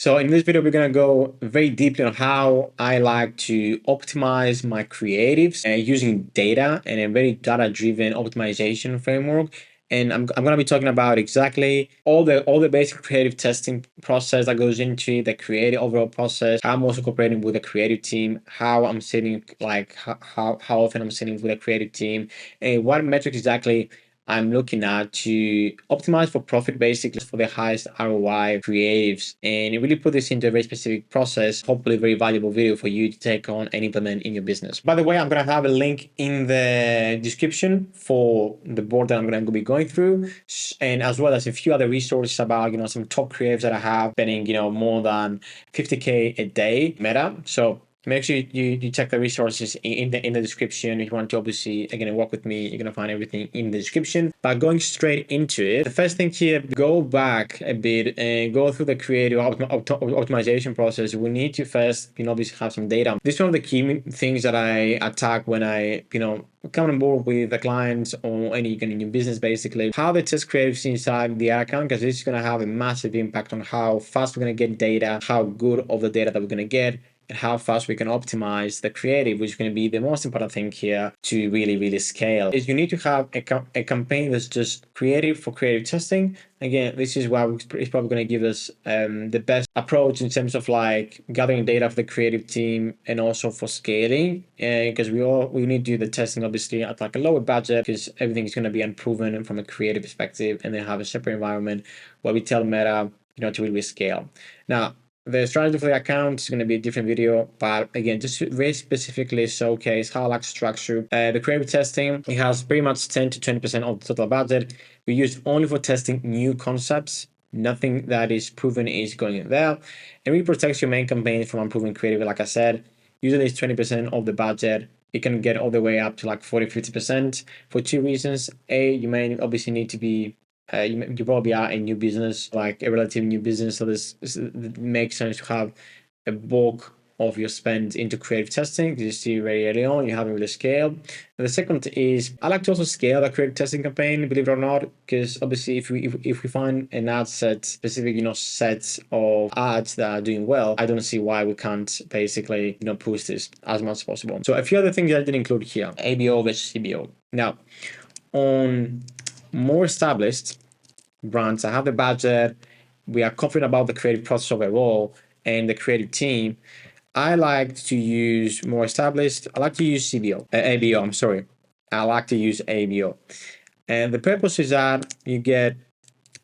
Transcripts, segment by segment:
So in this video, we're going to go very deeply on how I like to optimize my creatives using data and a very data-driven optimization framework. And I'm going to be talking about exactly all the basic creative testing process that goes into the creative overall process. How I'm also cooperating with the creative team, how I'm sitting, like how often I'm sitting with a creative team, and what metrics exactly I'm looking at to optimize for profit, basically for the highest ROI creatives, and really put this into a very specific process, hopefully a very valuable video for you to take on and implement in your business. By the way, I'm going to have a link in the description for the board that I'm going to be going through, and as well as a few other resources about, some top creatives that I have spending, more than 50K a day meta. So make sure you check the resources in the description. If you want to obviously, again, work with me, you're going to find everything in the description. But going straight into it, the first thing here, go back a bit and go through the creative optimization process. We need to first, obviously have some data. This is one of the key things that I attack when I, come on board with the clients or any new business, basically. How they test creatives inside the account, because this is going to have a massive impact on how fast we're going to get data, how good of the data that we're going to get, and how fast we can optimize the creative, which is going to be the most important thing here to really scale. Is you need to have a campaign that's just creative for creative testing. Again, this is why it's probably going to give us the best approach in terms of like gathering data for the creative team and also for scaling, because we need to do the testing obviously at like a lower budget, because everything is going to be unproven from a creative perspective, and then have a separate environment where we tell Meta to really scale. Now, the strategy for the account is going to be a different video, but again, just to very specifically showcase how I like to structure the creative testing. It has pretty much 10 to 20% of the total budget. We use only for testing new concepts. Nothing that is proven is going in there. And really protects your main campaign from unproven creative. Like I said, usually it's 20% of the budget. It can get all the way up to like 40-50% for two reasons. A, you may obviously need to be you probably are a new business, like a relative new business, so it makes sense to have a bulk of your spend into creative testing, because you see very early on you haven't really scaled. And the second is, I like to also scale the creative testing campaign, believe it or not, because obviously if we find an ad set, specific sets of ads that are doing well, I don't see why we can't basically push this as much as possible. So a few other things that I didn't include here: ABO versus CBO. Now, on more established brands, I have the budget, we are confident about the creative process overall and the creative team, I like to use more established. I like to use ABO. I'm sorry. I like to use ABO. And the purpose is that you get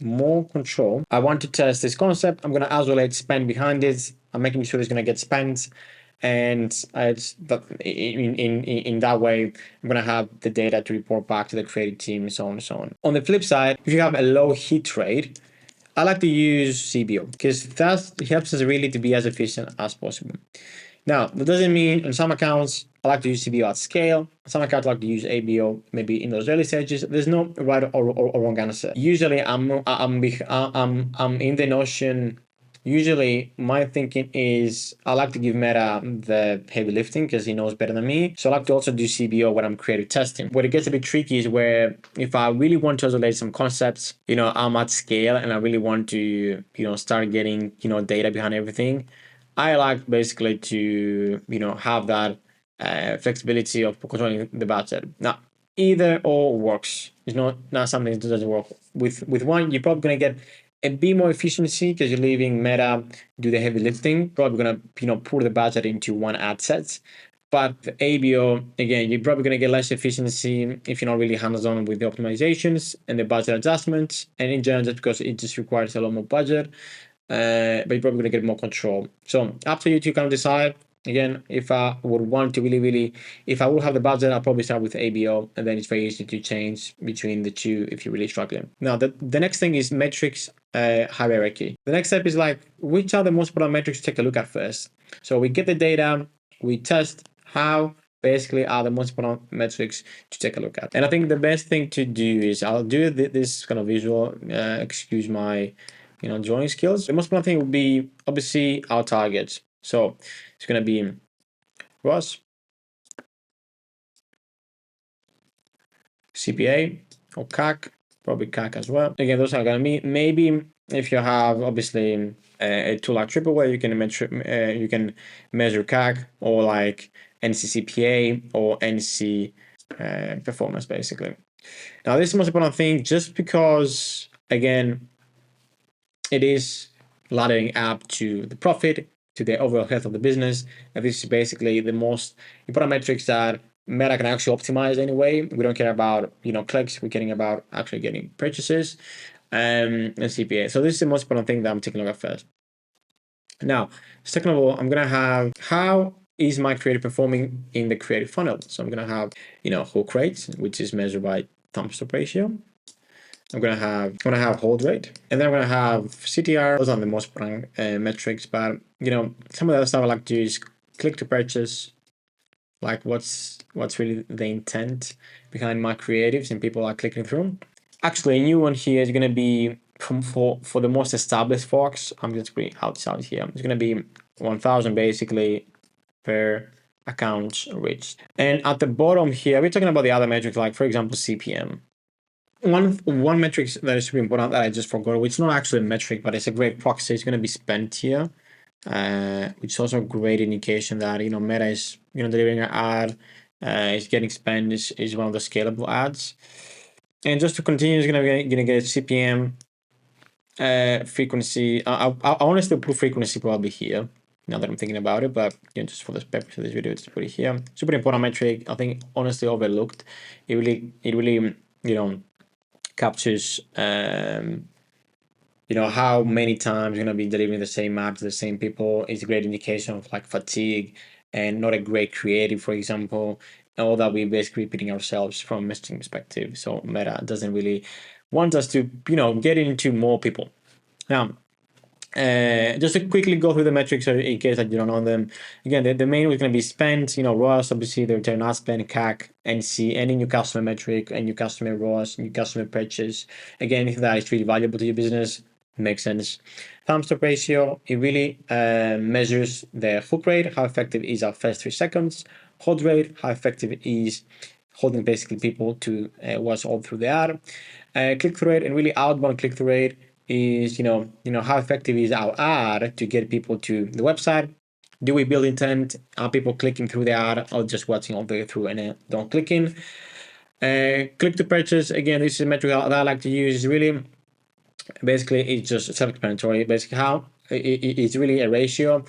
more control. I want to test this concept. I'm going to isolate spend behind it. I'm making sure it's going to get spent. And in that way, I'm going to have the data to report back to the creative team, and so on and so on. On the flip side, if you have a low hit rate, I like to use CBO, because that helps us really to be as efficient as possible. Now, that doesn't mean on some accounts I like to use CBO at scale. On some accounts I like to use ABO maybe in those early stages. There's no right or wrong answer. Usually, I'm in the notion. Usually, my thinking is I like to give Meta the heavy lifting, because he knows better than me. So I like to also do CBO when I'm creative testing. Where it gets a bit tricky is where if I really want to isolate some concepts, I'm at scale and I really want to, start getting, data behind everything. I like basically to, have that flexibility of controlling the budget. Now, either or works. It's not something that doesn't work. With one, you're probably going to get a bit more efficiency, because you're leaving Meta do the heavy lifting. Probably gonna pour the budget into one ad set. But the ABO, again, you're probably gonna get less efficiency if you're not really hands-on with the optimizations and the budget adjustments. And in general, just because it just requires a lot more budget, but you're probably gonna get more control. So up to you to kind of decide. Again, if I would want to if I would have the budget, I'll probably start with ABO, and then it's very easy to change between the two if you're really struggling. Now, the next thing is metrics hierarchy. The next step is like, which are the most important metrics to take a look at first? So we get the data, we test how basically are the most important metrics to take a look at. And I think the best thing to do is, I'll do this kind of visual, excuse my drawing skills. The most important thing would be obviously our targets. So it's going to be ROAS, CPA, or CAC, probably CAC as well. Again, those are going to be, maybe if you have obviously a tool like Triple, where you can measure CAC or like NCCPA or NC performance, basically. Now, this is the most important thing, just because, again, it is laddering up to the profit, to the overall health of the business. And this is basically the most important metrics that Meta can actually optimize anyway. We don't care about clicks. We're caring about actually getting purchases and CPA. So this is the most important thing that I'm taking a look at first. Now, second of all, I'm gonna have how is my creative performing in the creative funnel. So I'm gonna have hook rate, which is measured by thumbs up ratio. I'm gonna have hold rate, and then I'm gonna have CTR. Those are the most important metrics. But some of the other stuff I like to do is click to purchase. Like what's really the intent behind my creatives and people are clicking through. Actually, a new one here is gonna be for the most established folks. I'm just going outside here. It's gonna be 1,000 basically per account reached. And at the bottom here, we're talking about the other metrics, like for example CPM. One metric that is super important that I just forgot, which is not actually a metric, but it's a great proxy. It's going to be spent here, which is also a great indication that Meta is delivering an ad, is getting spent, is one of the scalable ads. And just to continue, it's going to get CPM, frequency. I want to still put frequency probably here, now that I'm thinking about it, but just for the purpose of this video, just put it here. Super important metric. I think honestly overlooked. It really captures how many times you're going to be delivering the same ad to the same people. Is a great indication of like fatigue and not a great creative, for example. All that we're basically repeating ourselves from a messaging perspective. So Meta doesn't really want us to get into more people. Now, just to quickly go through the metrics in case that you don't know them. Again, the main was going to be spend, ROAS, obviously the return on ad spend, CAC, NC, any new customer metric, and new customer ROAS, new customer purchase. Again, anything that is really valuable to your business makes sense. Thumbs up ratio, it really measures the hook rate, how effective is our first 3 seconds. Hold rate, how effective is holding basically people to watch all through the ad. Click-through rate, and really outbound click-through rate is how effective is our ad to get people to the website. Do we build intent? Are people clicking through the ad or just watching all the way through and don't click in? Click to purchase, again, this is a metric that I like to use. Is really basically it's just self-explanatory. Basically, how it's really a ratio.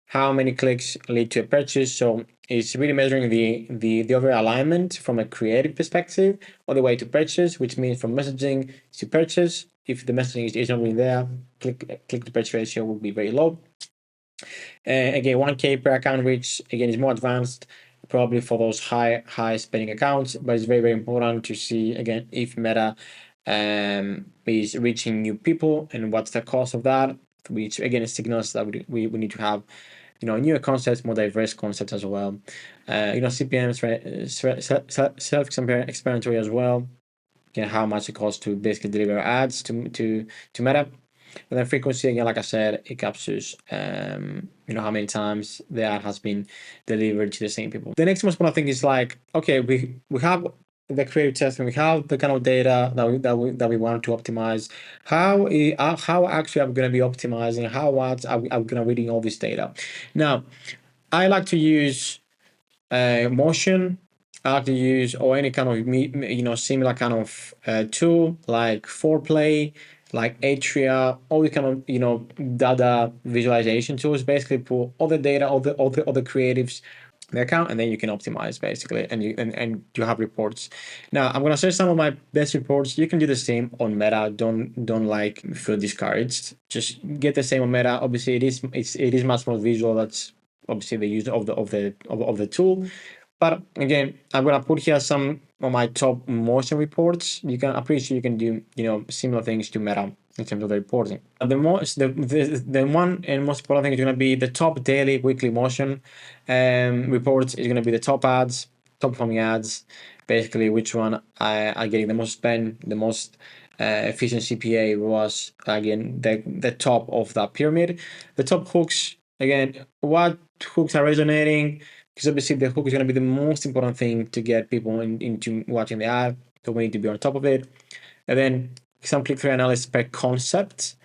How many clicks lead to a purchase? So it's really measuring the overall alignment from a creative perspective all the way to purchase, which means from messaging to purchase. If the messaging is not really there, click to purchase ratio will be very low. Again, 1K per account reach, again, is more advanced, probably for those high spending accounts, but it's very, very important to see, again, if Meta is reaching new people and what's the cost of that, which again signals that we need to have newer concepts, more diverse concepts as well. CPM self-explanatory as well. How much it costs to basically deliver ads to Meta. And then frequency, again, like I said, it captures how many times the ad has been delivered to the same people. The next most important thing is like, okay, we have the creative testing, we have the kind of data that we want to optimize. How actually are we going to be optimizing? How are we going to reading all this data? Now, I like to use motion. I like to use or any kind of similar kind of tool like Foreplay, like Atria, all the kind of data visualization tools. Basically, put all the data, all the creatives, the account, and then you can optimize basically, and you have reports. Now I'm gonna share some of my best reports. You can do the same on Meta. Don't like feel discouraged. Just get the same on Meta. Obviously, it is much more visual. That's obviously the use of the tool. But again, I'm gonna put here some of my top motion reports. I'm pretty sure you can do similar things to Meta in terms of the reporting. The one and most important thing is going to be the top daily, weekly motion reports. Is going to be the top ads, top performing ads, basically which one are getting the most spend, the most efficient CPA was again the top of that pyramid. The top hooks, again, what hooks are resonating? Because obviously the hook is going to be the most important thing to get people into watching the ad. So we need to be on top of it. And then some click-through analysis per concept.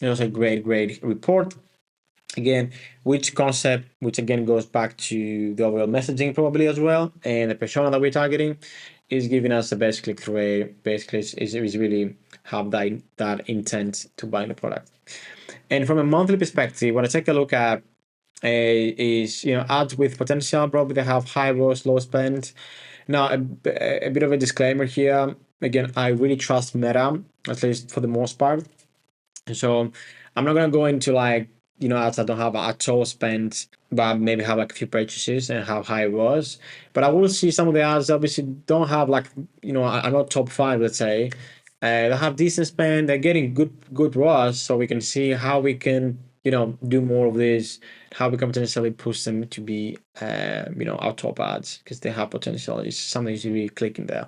It was a great report. Again, which again goes back to the overall messaging probably as well, and the persona that we're targeting is giving us the best click-through rate. Basically, is really have that intent to buy the product. And from a monthly perspective, when I take a look at is ads with potential, probably they have high ROAS, low spend. Now, a bit of a disclaimer here. Again, I really trust Meta, at least for the most part. So I'm not gonna go into like ads that don't have actual spend, but maybe have like a few purchases and how high it was. But I will see some of the ads that obviously don't have like are not top five, let's say. They have decent spend. They're getting good ROAS, so we can see how we can do more of this, how we can potentially push them to be our top ads because they have potential. It's something you should be clicking there.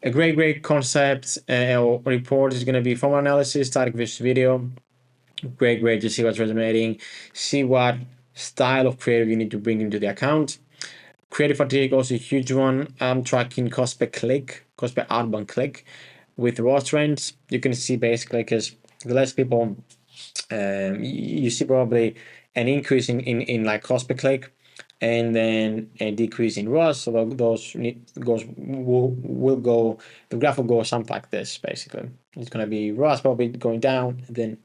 A great concept or report is going to be formal analysis, static versus video. Great to see what's resonating, see what style of creative you need to bring into the account. Creative fatigue, also a huge one. I'm tracking cost per click, cost per outbound click with raw trends. You can see basically because the less people, you see probably an increase in like cost per click, and then a decrease in ROAS. So those will go. The graph will go something like this. Basically, it's going to be ROAS probably going down, and then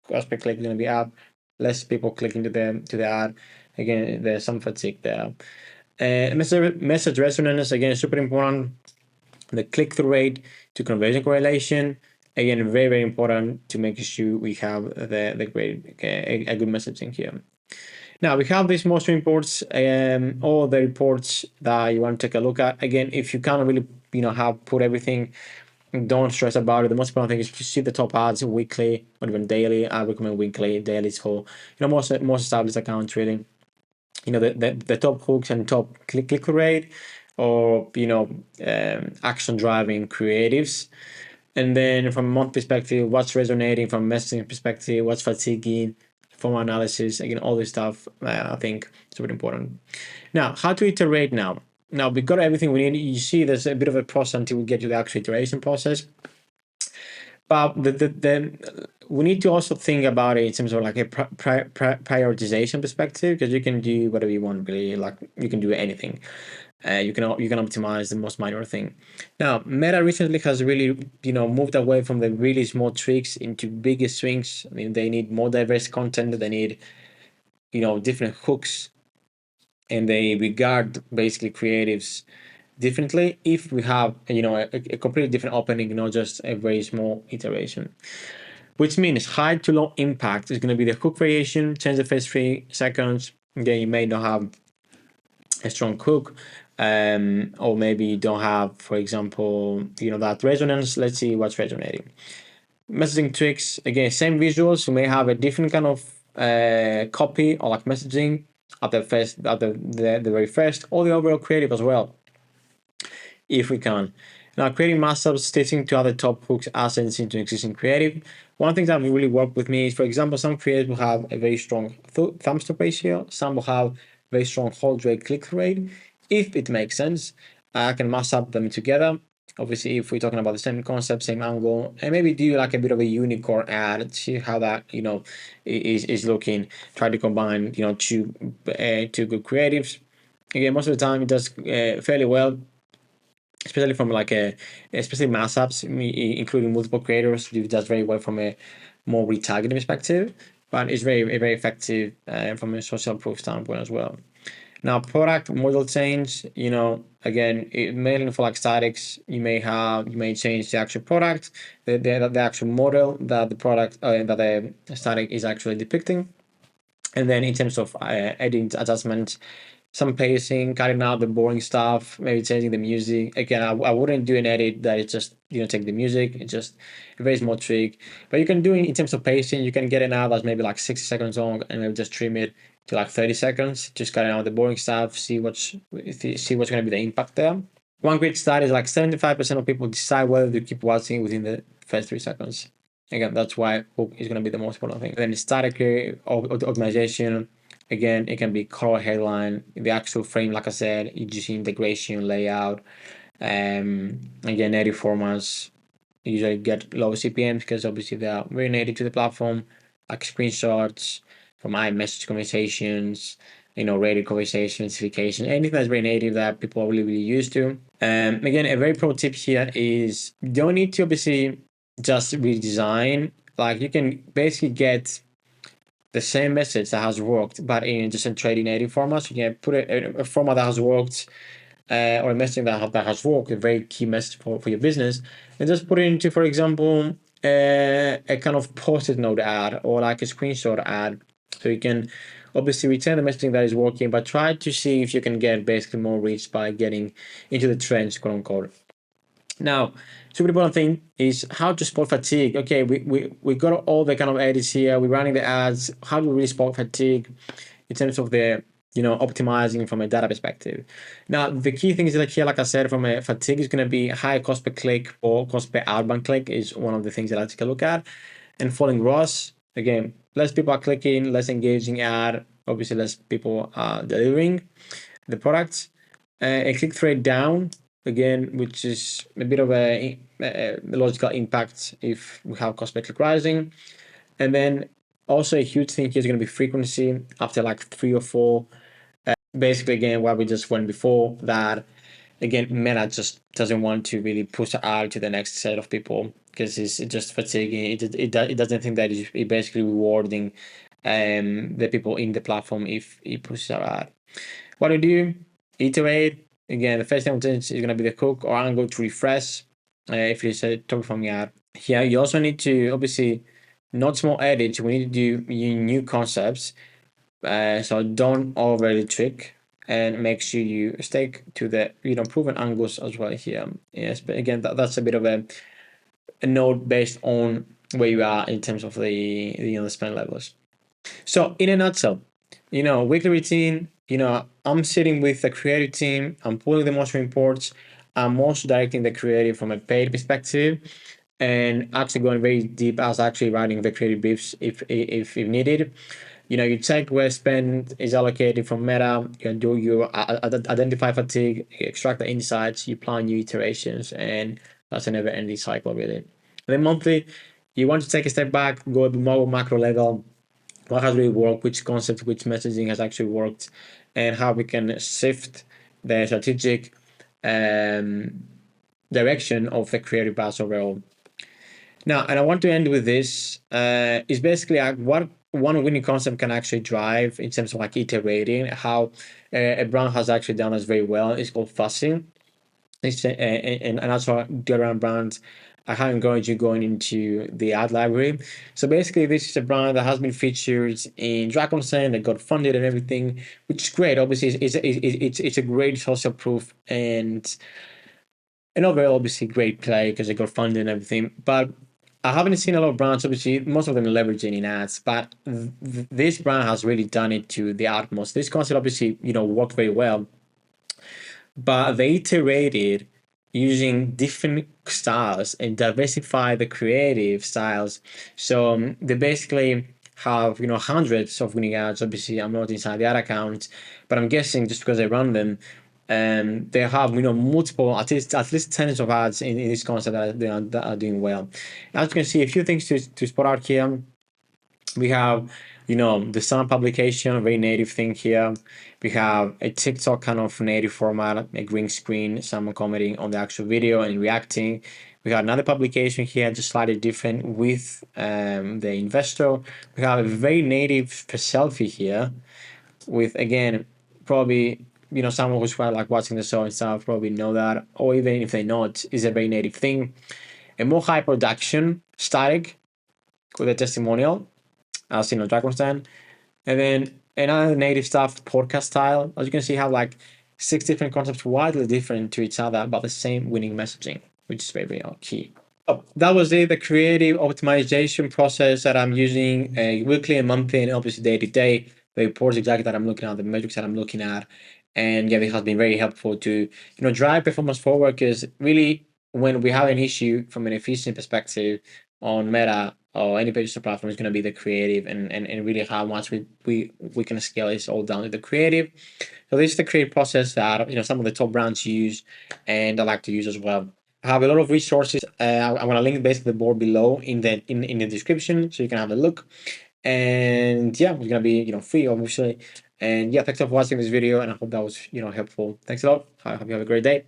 cost per click is going to be up. Less people clicking to the ad. Again, there's some fatigue there. Message resonance again super important. The click-through rate to conversion correlation, again very important to make sure we have the great a good messaging here. Now we have these most reports, all the reports that you want to take a look at. Again, if you can't really have put everything, don't stress about it. The most important thing is to see the top ads weekly or even daily. I recommend weekly, daily for most established accounts really. The top hooks and top click rate, or action driving creatives. And then from a month perspective, what's resonating from a messaging perspective, what's fatiguing, formal analysis, again, all this stuff, I think super important. Now, how to iterate now? Now we've got everything we need. You see there's a bit of a process until we get to the actual iteration process. But we need to also think about it in terms of like a prioritization perspective, because you can do whatever you want really, like you can do anything. You can optimize the most minor thing. Now, Meta recently has really moved away from the really small tricks into bigger swings. I mean, they need more diverse content. They need different hooks, and they regard basically creatives differently if we have a completely different opening, not just a very small iteration. Which means high to low impact is going to be the hook variation. Change the first 3 seconds. Again, you may not have a strong hook, or maybe you don't have, for example, that resonance. Let's see what's resonating. Messaging tricks, again, same visuals. You may have a different kind of copy or like messaging at the very first, or the overall creative as well, if we can. Now, creating mashups, stitching to other top hooks assets into existing creative. One thing that really worked with me is, for example, some creatives will have a very strong thumbs up ratio. Some will have very strong hold rate, click rate. If it makes sense, I can mash up them together. Obviously, if we're talking about the same concept, same angle, and maybe do like a bit of a unicorn ad, see how that is looking. Try to combine two good creatives. Again, most of the time it does fairly well, especially from like especially mashups, including multiple creators. It does very well from a more retargeting perspective, but it's very effective from a social proof standpoint as well. Now, product model change, again, mainly for like statics, you may change the actual product, the actual model that the product that the static is actually depicting. And then in terms of editing adjustments, some pacing, cutting out the boring stuff, maybe changing the music. Again, I wouldn't do an edit that is just take the music. It's just a very small trick. But you can do it in terms of pacing. You can get it out that's maybe like 60 seconds long, and maybe just trim it to like 30 seconds. Just cutting out the boring stuff. See what's going to be the impact there. One great stat is like 75% of people decide whether to keep watching within the first 3 seconds. Again, that's why hook is going to be the most important thing. Then static optimization. Again, it can be color headline, the actual frame, like I said, using integration, layout, again, native formats, usually get low CPMs because obviously they are very native to the platform, like screenshots from iMessage conversations, rated conversations, notifications, anything that's very native that people are really, really used to. Again, a very pro tip here is you don't need to obviously just redesign. Like you can basically get the same message that has worked, but in just a trading native format. So you can put a format that has worked, or a messaging that has worked, a very key message for your business, and just put it into, for example, a kind of post-it note ad or like a screenshot ad. So you can obviously retain the messaging that is working, but try to see if you can get basically more reach by getting into the trends, quote unquote. Now, super important thing is how to spot fatigue. Okay, we got all the kind of edits here. We're running the ads. How do we really spot fatigue in terms of the optimizing from a data perspective? Now, the key thing is that here, like I said, from a fatigue is going to be high cost per click or cost per outbound click is one of the things that I take a look at. And falling ROAS, again, less people are clicking, less engaging ad, obviously less people are delivering the products. A click through rate down, again, which is a bit of a logical impact if we have cost per click rising. And then also a huge thing here is going to be frequency after like 3 or 4. Basically, again, what we just went before that, again, Meta just doesn't want to really push it out to the next set of people because it's just fatiguing. It doesn't think that it's basically rewarding the people in the platform if it pushes it out. What do you do? Iterate. Again, the first thing is going to be the hook or angle to refresh. If it's a topic from your ad. Here, you also need to obviously not small edits. We need to do new concepts. So don't overly trick and make sure you stick to the proven angles as well here. Yes, but again, that's a bit of a note based on where you are in terms of the spend levels. So in a nutshell, weekly routine, I'm sitting with the creative team, I'm pulling the most reports, I'm also directing the creative from a paid perspective, and actually going very deep as actually writing the creative briefs if needed. You check where spend is allocated from Meta, you do your identify fatigue, extract the insights, you plan new iterations, and that's a never-ending cycle, really. And then monthly, you want to take a step back, go a bit more macro level, what has really worked, which concept, which messaging has actually worked, and how we can shift the strategic direction of the creative path overall. Now, and I want to end with this, is basically what one winning concept can actually drive in terms of like iterating, how a brand has actually done this very well. It's called fussing. And that's why the around brands I highly encourage you going into the ad library. So basically, this is a brand that has been featured in Dragon's Den, that got funded and everything, which is great. Obviously, it's a great social proof and an overall obviously great play because they got funded and everything. But I haven't seen a lot of brands. Obviously, most of them are leveraging in ads, but this brand has really done it to the utmost. This concept obviously worked very well, but they iterated using different styles and diversify the creative styles. So they basically have hundreds of winning ads. Obviously, I'm not inside the ad account, but I'm guessing just because I run them, they have multiple, at least tens of ads in this concept that are doing well. As you can see, a few things to spot out here. We have the Sun publication, very native thing here. We have a TikTok kind of native format, a green screen, someone commenting on the actual video and reacting. We got another publication here, just slightly different with the investor. We have a very native selfie here with, again, probably someone who's quite like watching the show and stuff probably know that, or even if they not, is a very native thing. A more high production static with a testimonial, as in Dragon's Den. And then another native stuff, podcast style. As you can see, have like 6 different concepts widely different to each other, but the same winning messaging, which is very, very key. Oh, that was it, the creative optimization process that I'm using weekly and monthly, and obviously day to day. The reports exactly that I'm looking at, the metrics that I'm looking at. And yeah, it has been very helpful to drive performance forward, because really when we have an issue from an efficiency perspective on Meta or any digital platform, is going to be the creative, and really how much we can scale this all down to the creative. So this is the creative process that some of the top brands use, and I like to use as well. I have a lot of resources. I'm gonna link basically the board below in the description, so you can have a look. And yeah, it's gonna be free, obviously. And yeah, thanks for watching this video, and I hope that was helpful. Thanks a lot. I hope you have a great day.